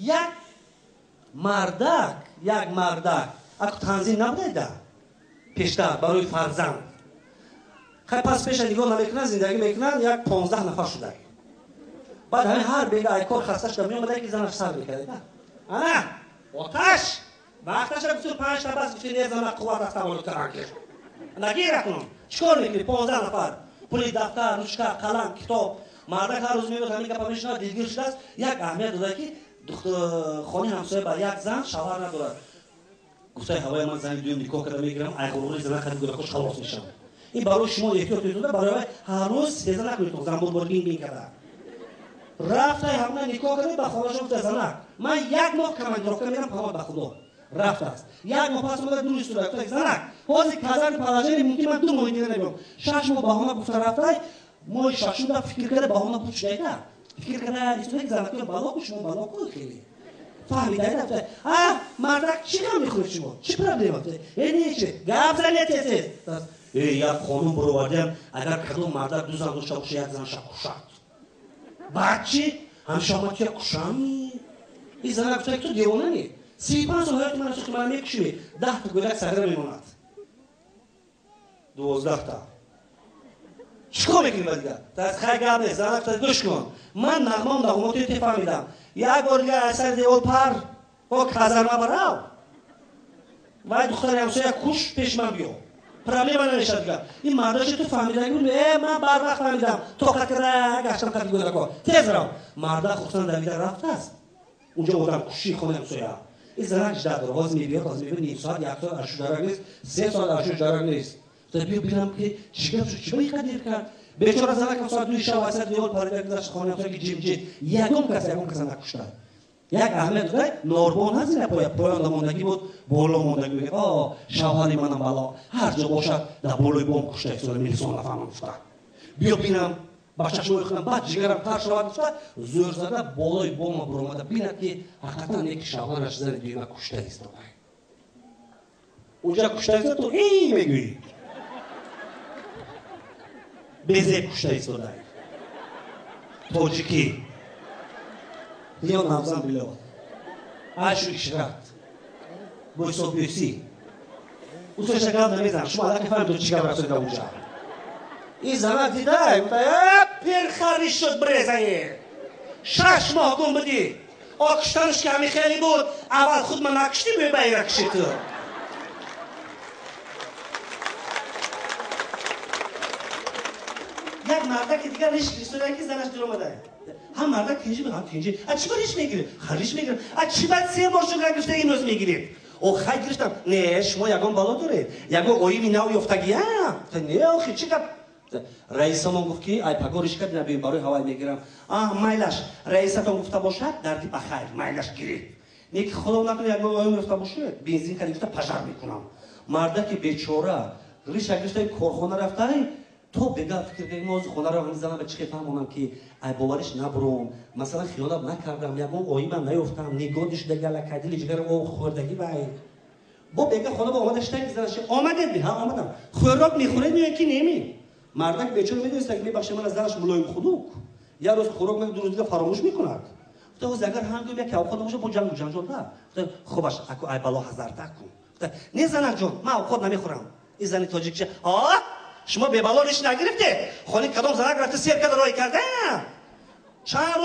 یک مردک اگه تنظیم نبوده پیشتر برای فرزند خیلی پس پیش نگاه نمیکنن زندگی میکنن یک 15 نفر شده بعد همین هر بیگه ای کار خستش که میامده که زنش سر میکرده نه آتش وقتش رو بسید 5 تا بس بسید زنش قوت از تولد کرن کش نگیره کنم چیکار میکنی 15 نفر پولی دفتر روشکه قلم کتاب مردک هر روز میاد همین گپا میشنه دیگه شده است یک اهمیت داده که خانه همسایه با یک زن شوهر ندارد گفته هوای من زن دوم نیکو کرده میگیرم ای غروری زن خرید گوره خوش خلاص میشم این برای شما احتیاط میتونه برای هر روز سیزن نکنید زنبور بار بین کرده رفته همون نیکو کرده با خواهرش گفته زنک من یک ماه کماندرافته میرم پاماد به خدا رفته است یک ماه پس اومده دور استوره گفته زنک بازی کازن پالاجری ممکن من 2 ماه دیگه نمیام 6 ماه با هم گفته رفته ما شخصا فکر کرده با هم پوچ دیده فکر کرده استوره زنک بالا کوش من بالا کو خیلی فهمیده رفته مردک چی کار میخوری شما چی پرابلم هسته اینی چی گپ زنید یک خانم برآوردم اگر کدوم مردک 2 زن داشته باشه یک زنش کشد بعد چی هم شما که کشمی این زن گفته تو دیوانه نی 35 سال حیات من که من میکشی 10 تا گلک سگره میماند 12 تا چیکار میکنی بعد دیگه تا خیلی گپ نیست زن گفته گوش کن من نغمات تو فهمیدم یک بار دیگه اثر دیوال پر با کازرما براو و دختر همسایه کش پیش من بیو پرابلم من نشد دیگه این مرداش تو فهمیدن بود من بر وقت فهمیدم تو خاطر گشتم خاطر گذر کن تیز رو مردا خودشون دویده رفته است اونجا بودم کشی خونه همسایه این زنک جدا باز میبینه نیم ساعت یک ساعت اشو درک نیست 3 ساعت اشو درک نیست تا بیو ببینم که چیکار چی میخواد کرد بیچاره زنک هم ساعت 2 شب واسه دیوار پرید گذاشت خونه همسایه جیم یگم کس نکشته یک اهمیت داره نوربون هست نه پایان ماندگی بود بالا ماندگی میگه شوهر منم بالا هر جا باشد در بالای بام کشته است میلیسون نفهمم گفته بیا ببینم بچه‌ش رو خونم بعد جگرم تر شود گفته زور زده بالای بام برآمده ببیند که حقیقتا یک شوهرش زن دیگه کشته است اونجا کشته است تو ای میگی بزه کشته است تاجیکی یا نامزن بیلو عشق شرط بویسو بیسی اوسو شکل نمیزن شما الان که فهمید چی کار رسید اونجا این زمان دیده پیر خری شد بریزه 6 ماه گم بودی آکشتنش که همی خیلی بود اول خود من نکشتی به بیره کشی تو یک مرده که دیگر ریش ریستوره که زنش در اومده هم مرده کنجی به هم کنجی چی باریش میگیرید؟ خریش میگیرید چی باید 3 بار شد گرفته این روز میگیرید او خیلی گرفتم نه شما یگان بالا دارید یگان اویمی نو یفتگی نه آخی چی کب رئیس همون گفت که ای پگارش کرد نبیم برای هوای میگیرم مایلش رئیستون گفته باشد دردی بخیر مایلش گیرید نیک خدا نکنه یگان اویمی یفته باشد بنزین کردی گفته پژر میکنم مرده که بیچاره ریش گرفته کارخانه رفته تو بگاه فکر کنی موضوع خونه رو هنوز زنم به چی فهمونم که ای باورش نبرم مثلا خیالم نکردم یا اون اوی من نیفتم نگاهش دگل کدیل جگر او خوردگی وای با بگاه خونه با اومدش تنگ زنش آمده بی ها آمدم خوراک میخوره میگه کی نمی مردک بیچاره میدونست که میبخشه من از زنش ملایم خودوک یا روز خوراک من 2 روز دیگه فراموش میکند تو از اگر هنگام یک خود باشه با جنگ جنجال نه خوبش اكو ای بالا هزار تا کن نه زنک جون من خود نمیخورم این زنی تاجیک شما به بالا ریش نگرفته خونی کدام زنک رفته سیر کرده رای کرده چند